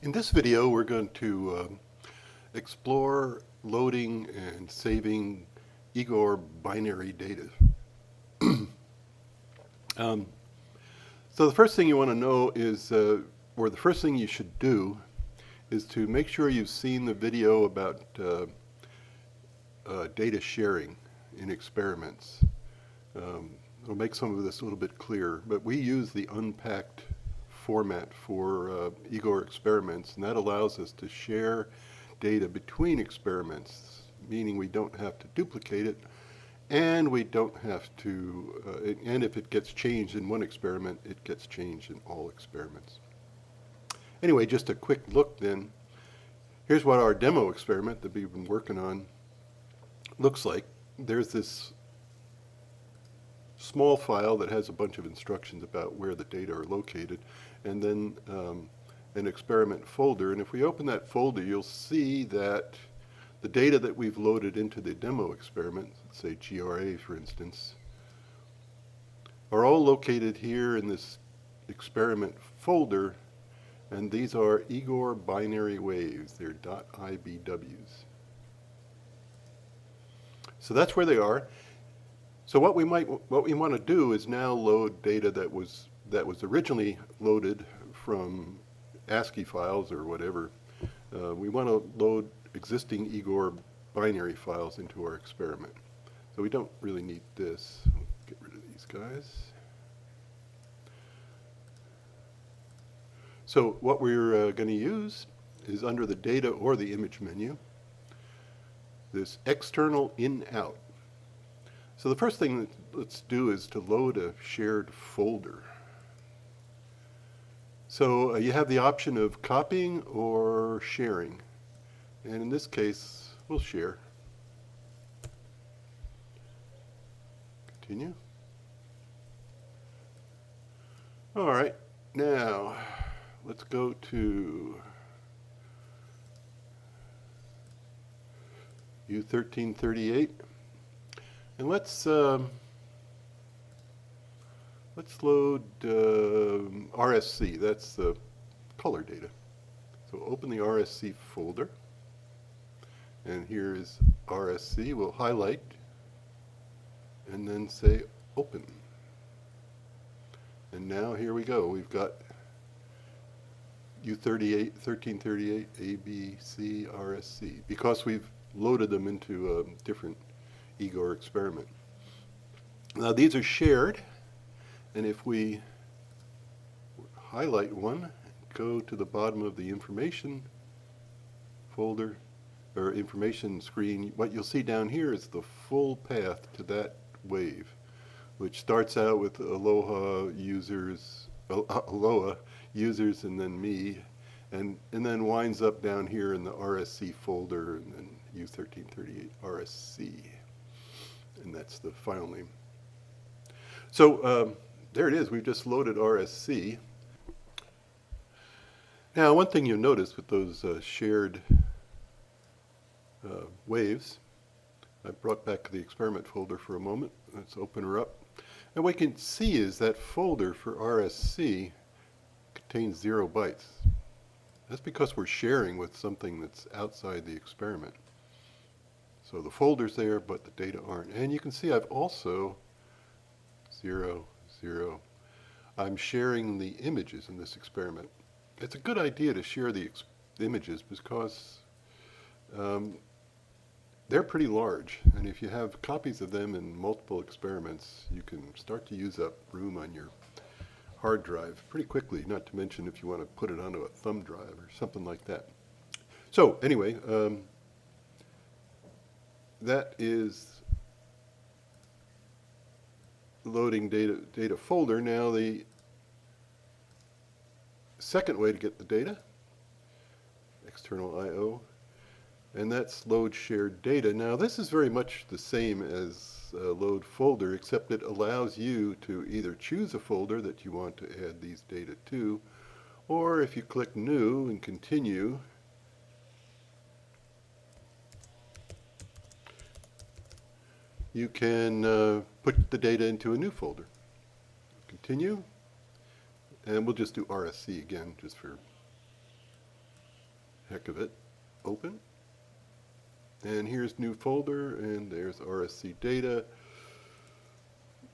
In this video, we're going to explore loading and saving Igor binary data. So the first thing you want to know is, or the first thing you should do, is to make sure you've seen the video about data sharing in experiments. It'll make some of this a little bit clearer, but we use the unpacked format for Igor experiments, and that allows us to share data between experiments, meaning we don't have to duplicate it, and we don't have to, and if it gets changed in one experiment, it gets changed in all experiments. Anyway, just a quick look then. Here's what our demo experiment that we've been working on looks like. There's this small file that has a bunch of instructions about where the data are located, and then an experiment folder. And if we open that folder, you'll see that the data that we've loaded into the demo experiment, let's say GRA for instance, are all located here in this experiment folder, and these are Igor binary waves. They're .ibws. So that's where they are. So what we want to do is now load data that was originally loaded from ASCII files or whatever. We want to load existing Igor binary files into our experiment. So we don't really need this. We'll get rid of these guys. So what we're going to use is under the data or the image menu, this external in-out. So the first thing that let's do is to load a shared folder. So you have the option of copying or sharing. And in this case, we'll share. Continue. All right, now let's go to U1338. And let's load RSC. That's the color data. So open the RSC folder, and here is RSC. We'll highlight and then say open. And now here we go. We've got U1338 ABC RSC because we've loaded them into a different Igor experiment. Now these are shared, and if we highlight one, go to the bottom of the information folder or information screen, what you'll see down here is the full path to that wave, which starts out with Aloha users and then me, and then winds up down here in the RSC folder and then U1338 RSC. And that's the file name. So there it is. We've just loaded RSC. Now, one thing you'll notice with those shared waves, I brought back the experiment folder for a moment. Let's open her up. And what you can see is that folder for RSC contains 0 bytes. That's because we're sharing with something that's outside the experiment. So the folder's there, but the data aren't. And you can see I've also 0, 0. I'm sharing the images in this experiment. It's a good idea to share the images because they're pretty large. And if you have copies of them in multiple experiments, you can start to use up room on your hard drive pretty quickly, not to mention if you want to put it onto a thumb drive or something like that. So anyway, that is loading data folder. Now the second way to get the data, external I/O, and that's load shared data. Now this is very much the same as load folder, except it allows you to either choose a folder that you want to add these data to, or if you click new and continue, you can put the data into a new folder. Continue, and we'll just do RSC again just for heck of it. Open. And here's new folder, and there's RSC data.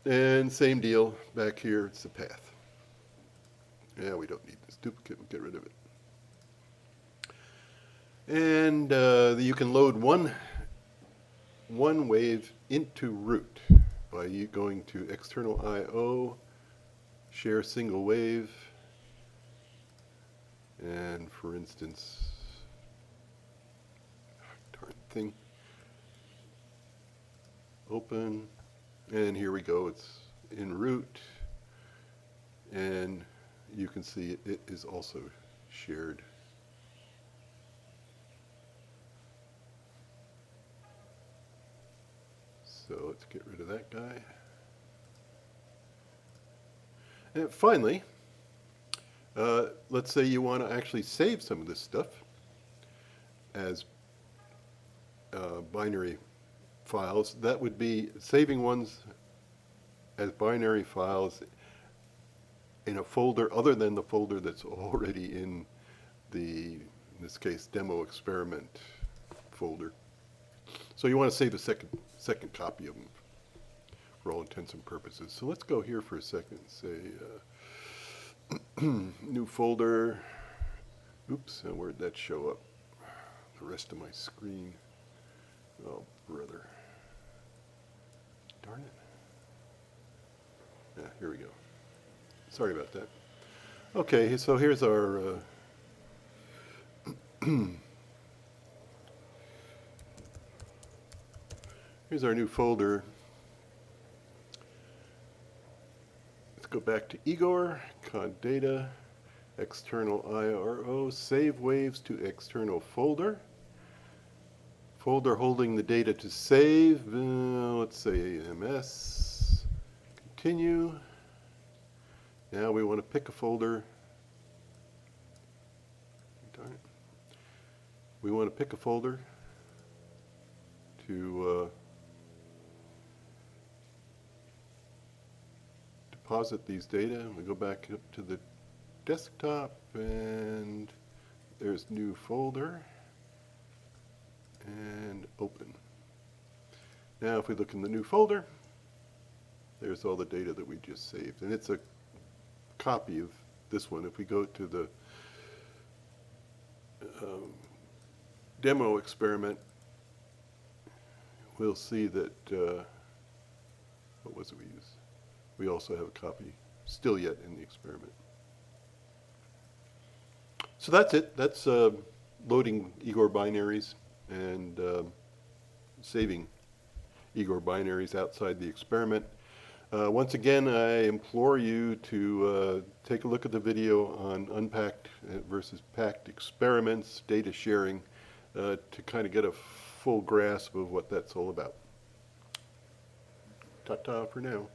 And same deal, back here it's the path. Yeah, we don't need this duplicate, we'll get rid of it. And you can load one wave into root by going to external I/O, share single wave, and for instance, darn thing, open, and here we go, it's in root, and you can see it is also shared. So let's get rid of that guy. And finally, let's say you want to actually save some of this stuff as binary files. That would be saving ones as binary files in a folder other than the folder that's already in the, in this case, demo experiment folder. So you want to save a second copy of them for all intents and purposes. So let's go here for a second and say new folder. Oops, and where'd that show up? The rest of my screen. Oh, brother. Darn it. Yeah, here we go. Sorry about that. Okay, so here's our here's our new folder. Let's go back to Igor, cod data, external IRO, save waves to external folder. Folder holding the data to save, let's say MS, continue. Now we want to pick a folder. Darn it. We want to pick a folder to deposit these data. We go back up to the desktop and there's new folder and open. Now if we look in the new folder, there's all the data that we just saved, and it's a copy of this one. If we go to the demo experiment, we'll see that, what was it we used? We also have a copy still yet in the experiment. So that's it. That's loading Igor binaries and saving Igor binaries outside the experiment. Once again, I implore you to take a look at the video on unpacked versus packed experiments, data sharing, to kind of get a full grasp of what that's all about. Ta-ta for now.